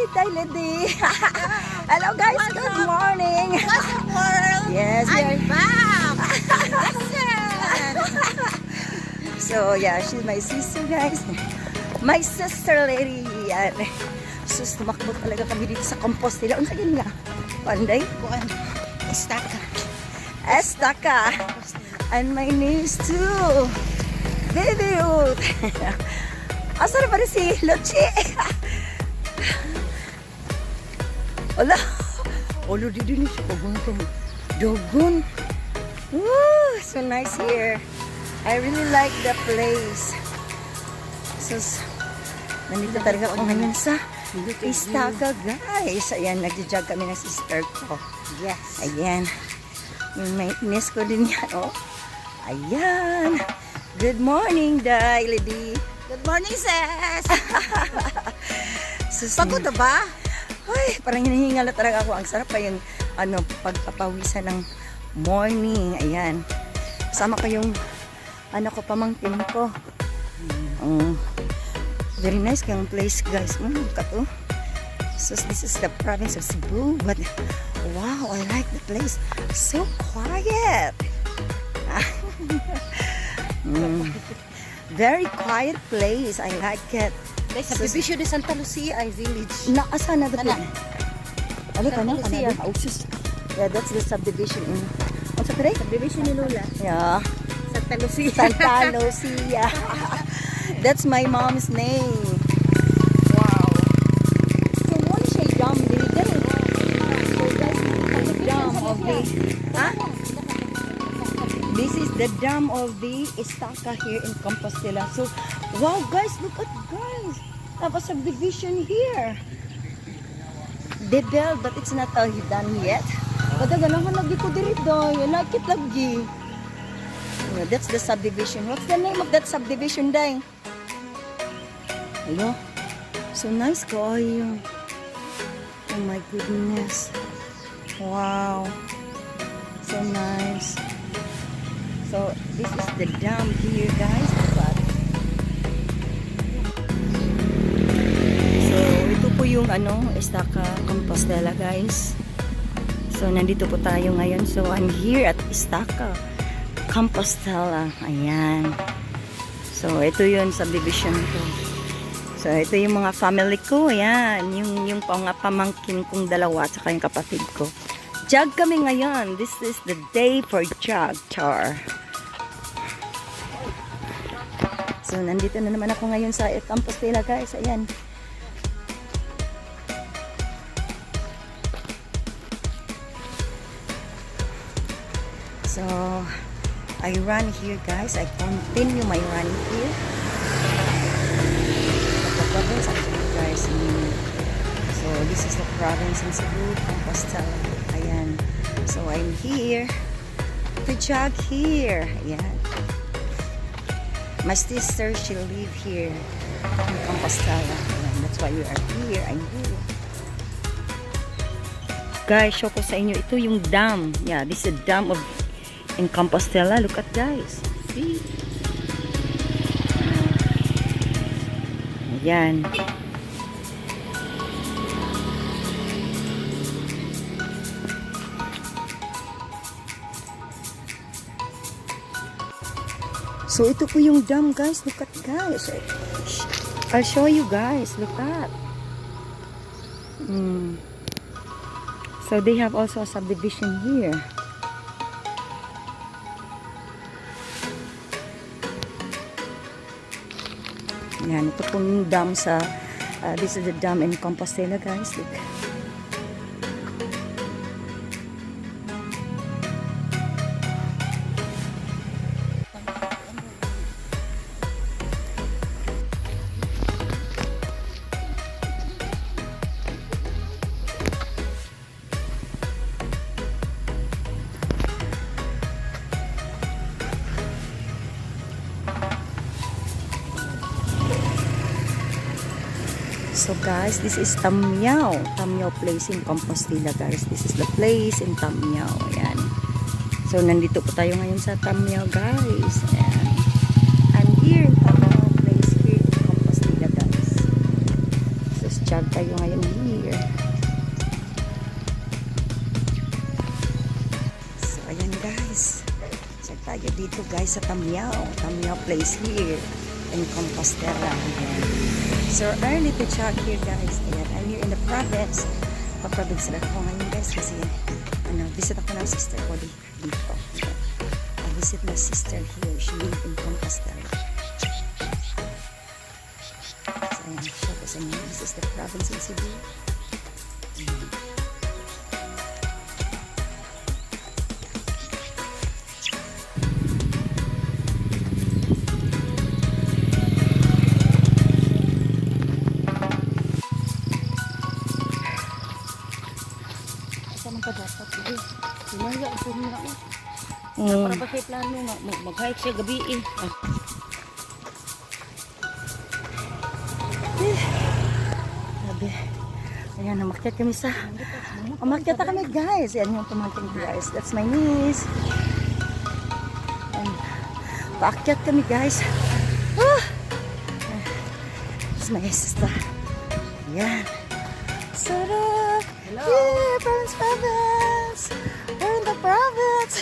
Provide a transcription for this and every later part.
Lady. Hello guys, good morning. What's up, world? Yes, we I'm are. back. So yeah, she's my sister guys. My sister lady. Yan. Sus, tumakbo talaga kami dito sa Compostela. Ang sagin nga. Panday? Kuan, estaka. Estaka. And my name is too. Baby Ruth. Asa na ba rin si Luchi? Wala. Olo, di din siya. Dogon. Woo, so nice here. I really like the place. So, nandito talaga ako ngayon sa Estaka, guys. Ayan, nag-jog kami ng sister ko. Yes. Ayan. May miss ko din yan, oh. Ayan. Good morning, Day, Lady. Good morning, sis. Sus, Pagod na ba? ay, parang hinihingal na talaga ako. Ang sarap pa yung pagpapawisan ng morning. Ayan. Kasama ko yung ko, pamangkin ko. Very nice kayong place, guys. Kato. So, this is the province of Cebu. But, wow, I like the place. So quiet. Very quiet place. I like it. Subdivision de Santa Lucia ay village. Asa na Kana? Ali ka na, Santa Lucia. Oh, sus. Yeah, that's the subdivision. What's up today? Subdivision ni Lola. Yeah. Santa Lucia. Santa Lucia. That's my mom's name. Wow. So, what is a dam dito? So, guys, this is the dam of the... Huh? This is the dam of the Estaka here in Compostela. So, wow, guys, look at guys. Have a subdivision here. They built, but it's not done yet. But ganahan lagi ko dito. I like it lagi. Yeah, that's the subdivision. What's the name of that subdivision, Day? Hello? So nice kayo. Oh my goodness. Wow. So nice. So this is the dam here, guys. So ito po yung Estaka, Compostela, guys. So nandito po tayo ngayon. So I'm here at Estaka, Compostela. Ayan. So ito yung subdivision ko. So ito yung mga family ko. Ayan. Yung mga pamangkin kong dalawa at saka yung kapatid ko. Jog kami ngayon. This is the day for jog char. So nandito na naman ako ngayon sa Compostela, guys. Ayan. So I run here, guys. I continue my run here. The province of Cebu, guys. So this is the province in Cebu, Compostela. Ayan. So I'm here to jog here. Ayan. My sister, she live here in Compostela. Ayan. That's why we are here. I'm here. Guys, show ko sa inyo. Ito yung dam. Yeah, this is a dam of in Compostela. Look at, guys. See? Ayan. So ito po yung dam, guys. Look at, guys. I'll show you, guys. Look at. So they have also a subdivision here. Yan, ito pong dam sa this is the dam in Compostela, guys. Look. So guys, this is Tamyao. Tamyao place in Compostela, guys. This is the place in Tamyao. Ayan. So nandito po tayo ngayon sa Tamyao, guys. Ayan. I'm here in Tamyao place here in Compostela, guys. Just vlog tayo ngayon here. So, ayan guys. Check tayo dito guys sa Tamiao. Tamiao place here in Compostela. Ayan. So, early to check here guys. Ayan, I'm here in the province. Pa-province lang ako ngayon guys kasi visit ako ng sister ko dito. I visit my sister here. She live in Compostela. So, ayan, show ko sa inyo. This is the province in Cebu. Saan ka dapat? Sinaya po niya ako. Mm. Para ba siya plano nga, mag-hike siya gabi eh. Sabi, ayan, umakyat kami sa... Umakyat na kami, guys. Yan yung pamangkin ko, guys. That's my niece. And, paakyat kami, guys. Ah! That's my sister. Yan. Sarap! Hello! Yeah, province! We're in the province!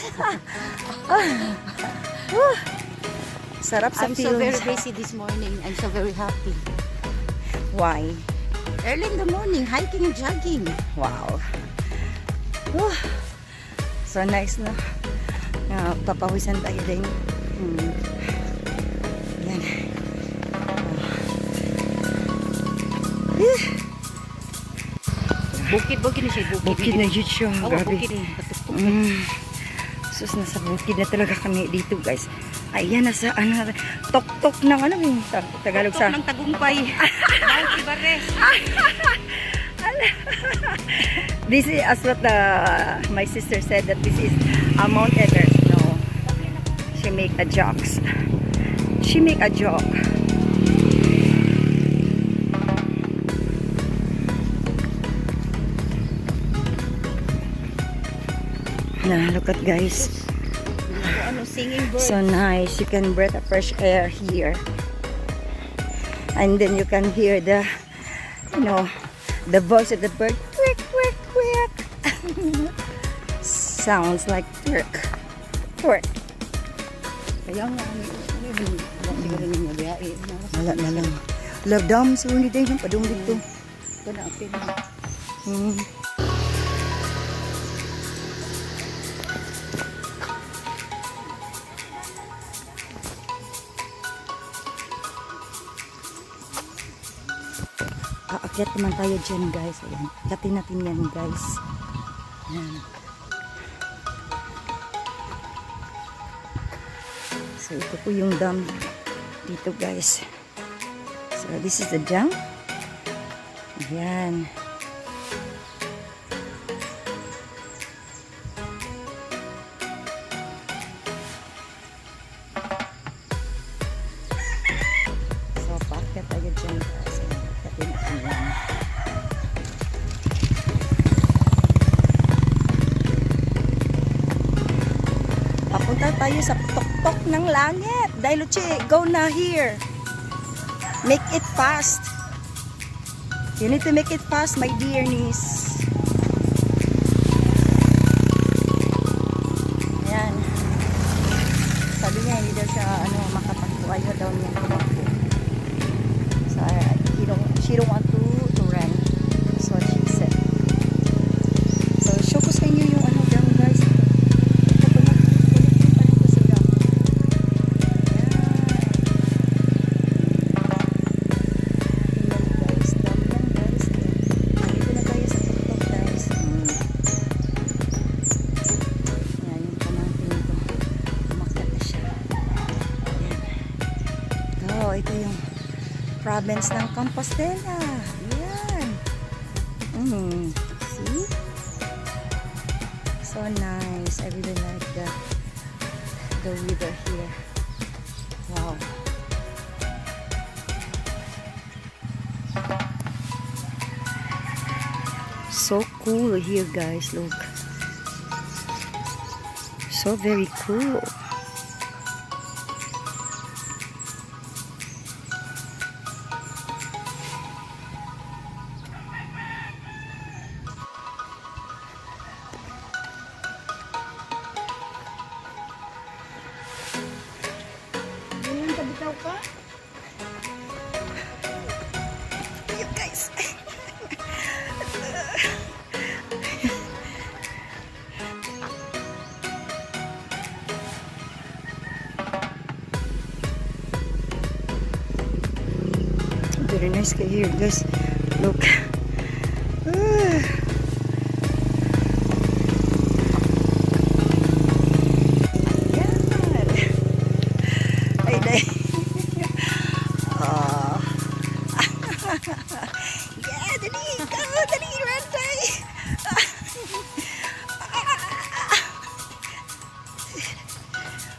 Woo! Sarap sa I'm so feels. very busy this morning. I'm so very happy. Why? Early in the morning, hiking and jogging. Wow. Whew. So nice na. Papawisan tayo din. Yan. Bukid na siya. Bukid na yun siya. Oo, Grabe. bukid eh. Sus, nasa bukid na talaga kami dito guys. Ayan, nasa ano, tok-tok ng ano yung Tagalog sa... Tok ng tagumpay. Mount Ibares. This is as what my sister said that this is Mount Everest. No, she make a jokes. She make a joke. Nah, look at guys. Ano, singing bird. So nice. You can breathe the fresh air here, and then you can hear the, the voice of the bird. Quick, quick, quick. Sounds like twerk, twerk. Kaya nga, siguro ninyo biyahe. Wala na lang. Love dam sa ulit day ng padung dito. Ito na, apin. Aakyat naman tayo dyan guys. Ayan. Akyatin natin yan guys. Ayan. So ito po yung dam dito guys. So this is the dam. Ayan. So paakyat tayo dyan guys. Akyatin natin yan. Papunta tayo sa tok-tok ng langit. Dahil Luchi, go na here. Make it fast. You need to make it fast, my dear niece. Ayan. Sabi niya, hindi daw siya makatakbo. Ayaw daw niya tumakbo. So, she don't want to run. So, she said. So, show ko sa inyo yung dam guys. Ito yung province ng Compostela. Yan. See? So nice. I really like the river here. Wow. So cool here guys. Look. So very cool. nice here, guys. Look. Ah. Yan. Ay, day. Oh. Yeah, dali. Go, dali, Randay.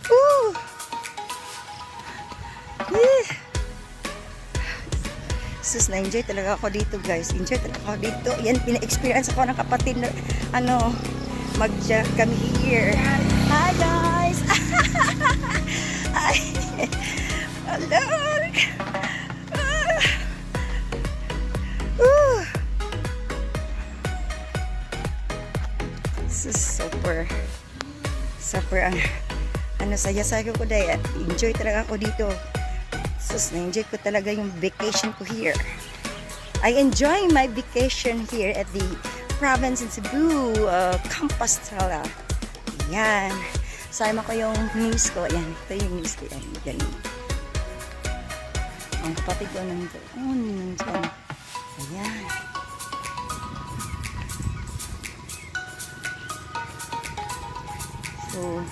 Woo. Yeah. Sus, na-enjoy talaga ako dito, guys. Enjoy talaga ako dito. Yan, pina-experience ako ng kapatid na, mag-jog kami here. Hi, guys! Hi! Hello! Sus, super ang, saya-saya ko dahil. Enjoy talaga ako dito. Sus, na-enjoy ko talaga yung vacation ko here. I enjoy my vacation here at the province in Cebu, Compostela. Yan. Sama ko yung niece ko. Yan. Ito yung niece ko. Yan. Yan. Ang kapatid ko nandun. Nandun. Ayan. So,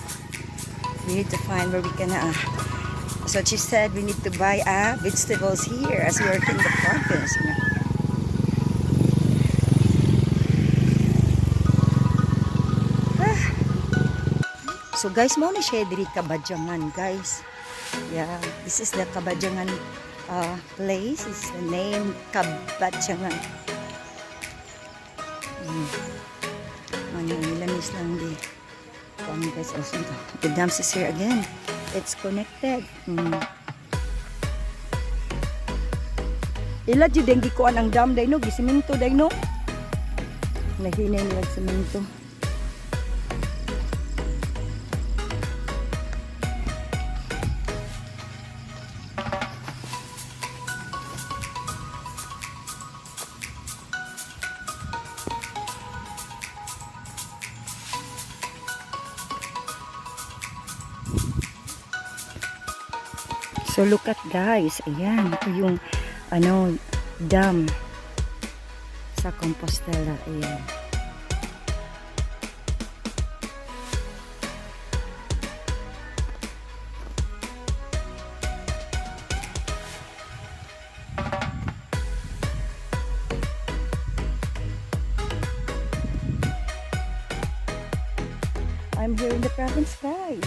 we need to find where we can so she said we need to buy vegetables here as we are in the province. You know? So guys, mo ni siya diri Kabadyangan, guys. Yeah, this is the Kabadyangan place. It's the name Kabadyangan. Ano nilamis lang di. Guys, also the dams is here again. It's connected. Ila jud deng gikuan ang dam day no, gisemento day no. Nahinay nila semento. So look at guys, ayan, ito yung dam sa Compostela, ayan. I'm here in the province, guys.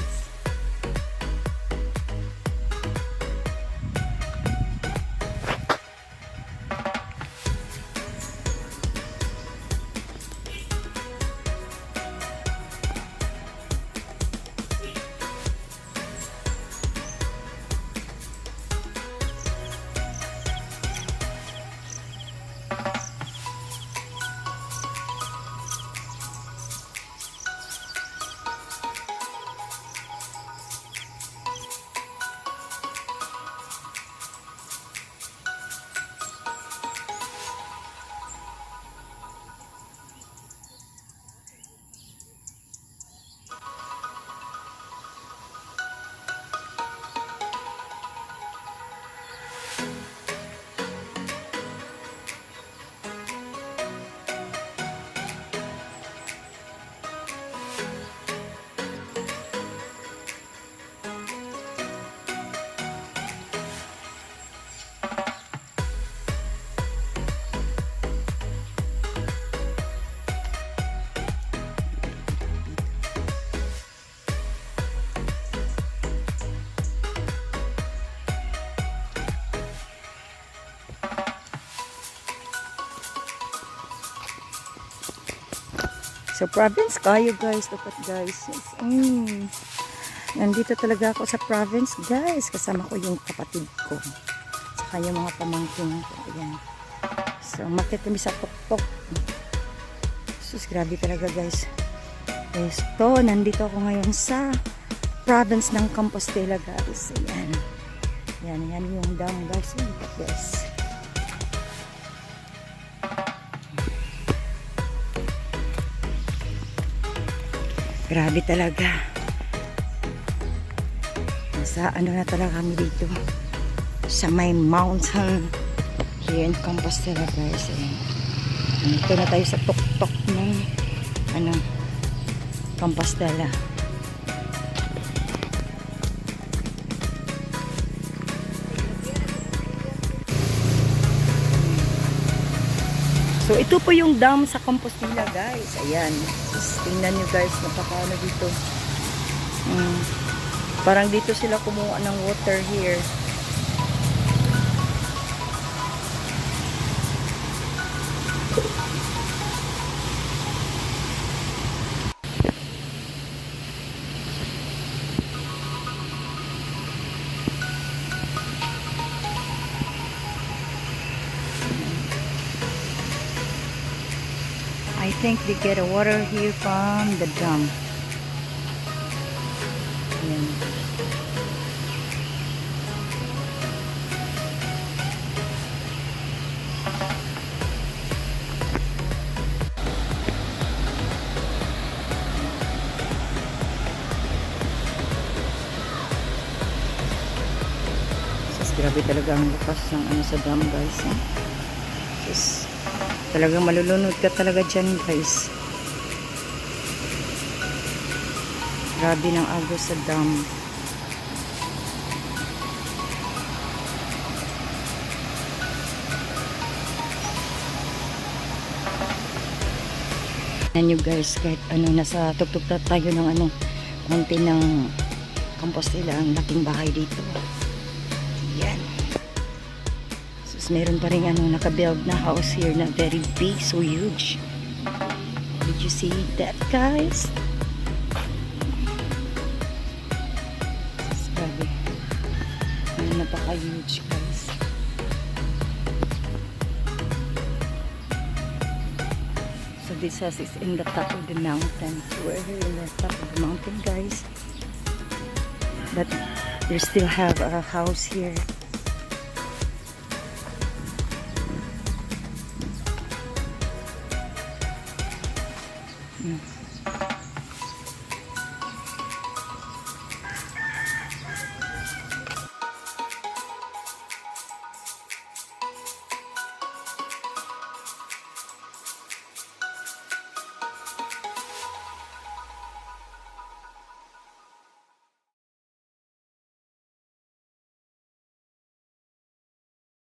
So province kayo guys, look at guys. Nandito talaga ako sa province guys. Kasama ko yung kapatid ko. Saka yung mga pamangkin ko. Ayan. So makita kami sa tuktok. Sus, grabe talaga guys. Esto, nandito ako ngayon sa province ng Compostela guys. Ayan. Yan yung dam guys. Look at this. Grabe talaga. Nasa na talaga kami dito. Sa may mountain. Ayan, Compostela guys. Ayan. Ito na tayo sa tuktok ng Compostela. So, ito po yung dam sa Compostela, guys. Ayan. Just tingnan nyo, guys. Napakaano dito. Parang dito sila kumuha ng water here. I think they get a water here from the dam. Ayan. Sus, grabe talaga ang lakas ng sa dam, guys. Sus, talagang malulunod ka talaga dyan, guys. Grabe ng agos sa dam. Tignan nyo, guys, kahit nasa tuktok na tayo ng konti ng Compostela, ang laking bahay dito. Yan. Sus, meron pa rin nakabuild na house here na very big, so huge. Did you see that, guys? Sus, grabe. Napaka-huge, guys. So this house is in the top of the mountain. So we're here in the top of the mountain, guys. But they still have a house here. Mm.